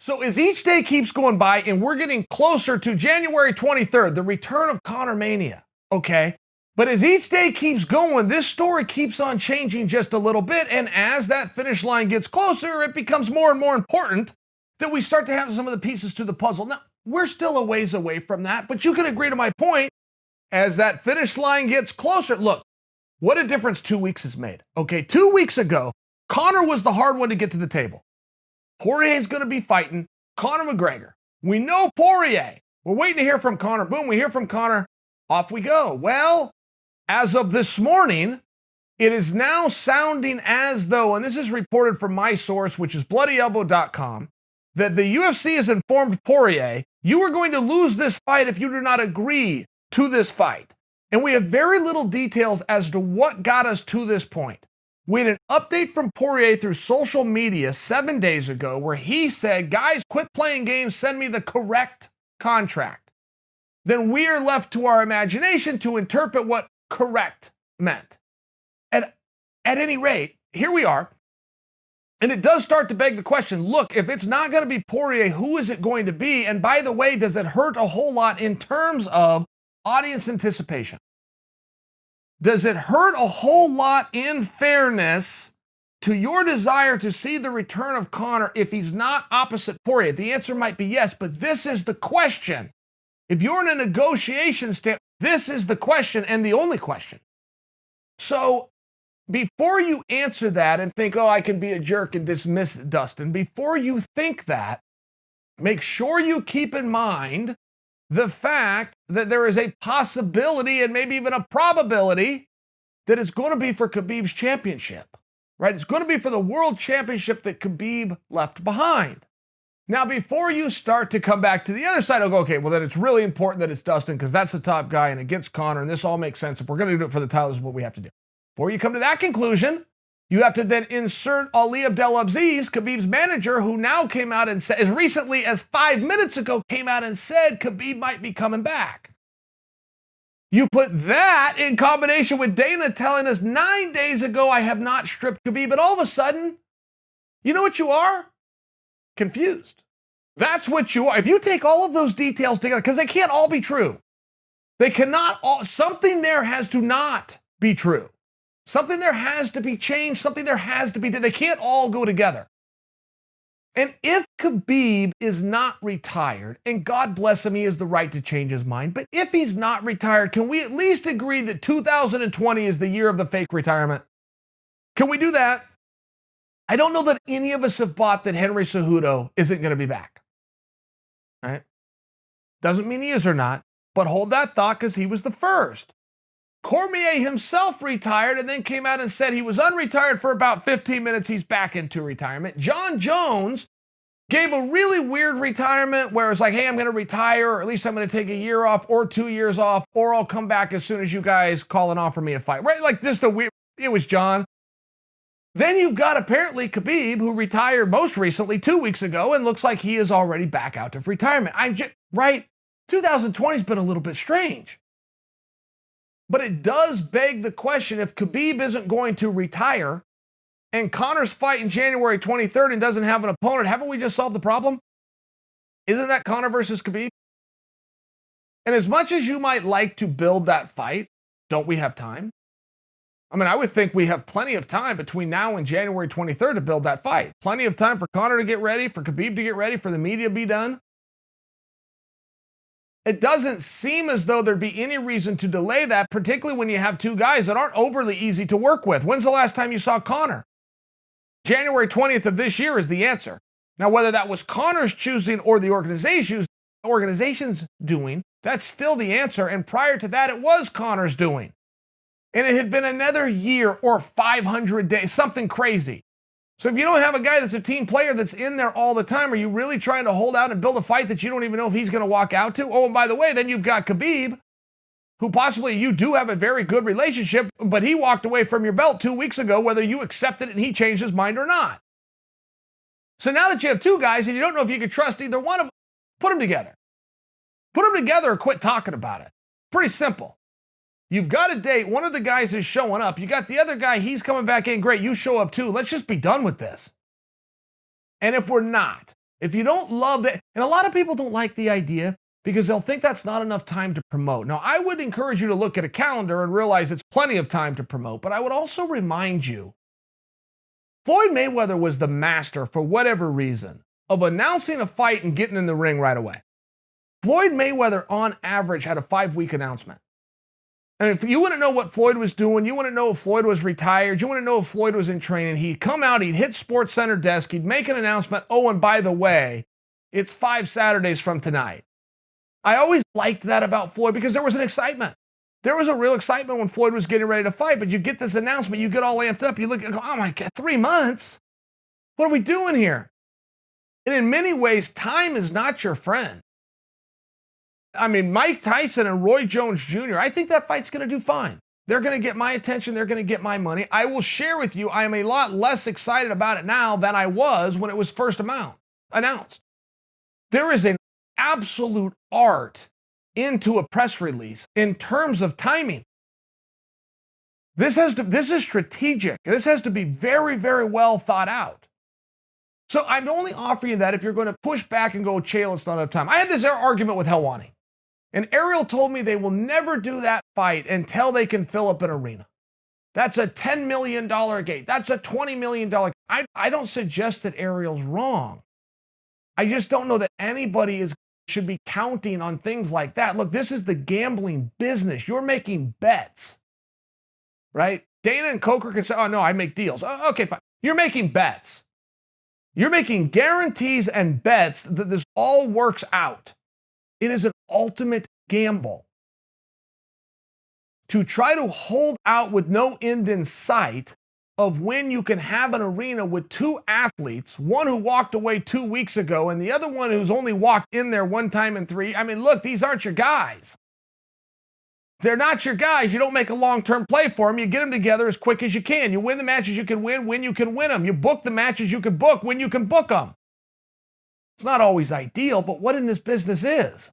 So as each day keeps going by and we're getting closer to January 23rd, the return of Conor Mania, okay? But as each day keeps going, this story keeps on changing just a little bit. And as that finish line gets closer, it becomes more and more important that we start to have some of the pieces to the puzzle. Now, we're still a ways away from that, but you can agree to my point. As that finish line gets closer, look, what a difference 2 weeks has made. Okay, 2 weeks ago, Conor was the hard one to get to the table. Poirier's going to be fighting Conor McGregor. We know Poirier. We're waiting to hear from Conor. Boom, we hear from Conor. Off we go. Well, as of this morning, it is now sounding as though, and this is reported from my source, which is bloodyelbow.com, that the UFC has informed Poirier, you are going to lose this fight if you do not agree to this fight. And we have very little details as to what got us to this point. We had an update from Poirier through social media 7 days ago where he said, guys, quit playing games, send me the correct contract. Then we are left to our imagination to interpret what correct meant. At any rate, here we are. And it does start to beg the question, look, if it's not going to be Poirier, who is it going to be? And by the way, does it hurt a whole lot in terms of audience anticipation? Does it hurt a whole lot in fairness to your desire to see the return of Conor if he's not opposite Poirier? The answer might be yes, but this is the question. If you're in a negotiation step, this is the question and the only question. So before you answer that and think, oh, I can be a jerk and dismiss Dustin, before you think that, make sure you keep in mind the fact that there is a possibility and maybe even a probability that it's going to be for Khabib's championship, right? It's going to be for the world championship that Khabib left behind. Now, before you start to come back to the other side, I'll go, okay, well, then it's really important that it's Dustin because that's the top guy and against Conor, and this all makes sense. If we're going to do it for the title, this is what we have to do. Before you come to that conclusion, you have to then insert Ali Abdelaziz, Khabib's manager, who now came out and said, as recently as 5 minutes ago, came out and said Khabib might be coming back. You put that in combination with Dana telling us 9 days ago, I have not stripped Khabib, but all of a sudden, you know what you are? Confused. That's what you are. If you take all of those details together, because they can't all be true. They cannot all, something there has to not be true. Something there has to be changed. Something there has to be, they can't all go together. And if Khabib is not retired, and God bless him, he has the right to change his mind, but if he's not retired, can we at least agree that 2020 is the year of the fake retirement? Can we do that? I don't know that any of us have bought that Henry Cejudo isn't going to be back. All right? Doesn't mean he is or not, but hold that thought because he was the first. Cormier himself retired and then came out and said he was unretired for about 15 minutes. He's back into retirement. John Jones gave a really weird retirement where it's like, hey, I'm going to retire, or at least I'm going to take a year off or 2 years off, or I'll come back as soon as you guys call and offer me a fight. Right? Like this, it was John. Then you've got apparently Khabib, who retired most recently 2 weeks ago and looks like he is already back out of retirement. Right? 2020 has been a little bit strange. But it does beg the question, if Khabib isn't going to retire and Conor's fighting January 23rd and doesn't have an opponent, haven't we just solved the problem? Isn't that Conor versus Khabib? And as much as you might like to build that fight, don't we have time? I mean, I would think we have plenty of time between now and January 23rd to build that fight. Plenty of time for Conor to get ready, for Khabib to get ready, for the media to be done. It doesn't seem as though there'd be any reason to delay that, particularly when you have two guys that aren't overly easy to work with. When's the last time you saw Conor? January 20th of this year is the answer. Now, whether that was Conor's choosing or the organization's doing, that's still the answer. And prior to that, it was Conor's doing. And it had been another year or 500 days, something crazy. So if you don't have a guy that's a team player that's in there all the time, are you really trying to hold out and build a fight that you don't even know if he's going to walk out to? Oh, and by the way, then you've got Khabib, who possibly you do have a very good relationship, but he walked away from your belt 2 weeks ago, whether you accepted it and he changed his mind or not. So now that you have two guys and you don't know if you can trust either one of them, put them together. Put them together or quit talking about it. Pretty simple. You've got a date. One of the guys is showing up. You got the other guy. He's coming back in. Great. You show up too. Let's just be done with this. And if we're not, If you don't love that, and a lot of people don't like the idea because they'll think that's not enough time to promote. Now, I would encourage you to look at a calendar and realize it's plenty of time to promote, but I would also remind you, Floyd Mayweather was the master, for whatever reason, of announcing a fight and getting in the ring right away. Floyd Mayweather, on average, had a 5-week announcement. And if you want to know what Floyd was doing, you want to know if Floyd was retired, you want to know if Floyd was in training, he'd come out, he'd hit Sports Center desk, he'd make an announcement, oh, and by the way, it's 5 Saturdays from tonight. I always liked that about Floyd because there was an excitement. There was a real excitement when Floyd was getting ready to fight, but you get this announcement, you get all amped up, you look and go, oh my God, 3 months? What are we doing here? And in many ways, time is not your friend. I mean, Mike Tyson and Roy Jones Jr., I think that fight's going to do fine. They're going to get my attention. They're going to get my money. I will share with you, I am a lot less excited about it now than I was when it was first announced. There is an absolute art into a press release in terms of timing. This is strategic. This has to be very, very well thought out. So I'm only offering you that if you're going to push back and go, Chael, it's not enough time. I had this argument with Helwani, and Ariel told me they will never do that fight until they can fill up an arena. That's a $10 million gate. That's a $20 million. I don't suggest that Ariel's wrong. I just don't know that anybody should be counting on things like that. Look, this is the gambling business. You're making bets, right? Dana and Coker can say, oh, no, I make deals. Oh, okay, fine. You're making bets. You're making guarantees and bets that this all works out. It is an ultimate gamble. To try to hold out with no end in sight of when you can have an arena with 2 athletes, one who walked away 2 weeks ago and the other one who's only walked in there 1 time in 3. I mean, look, these aren't your guys. They're not your guys. You don't make a long-term play for them. You get them together as quick as you can. You win the matches you can win when you can win them. You book the matches you can book when you can book them. It's not always ideal, but what in this business is?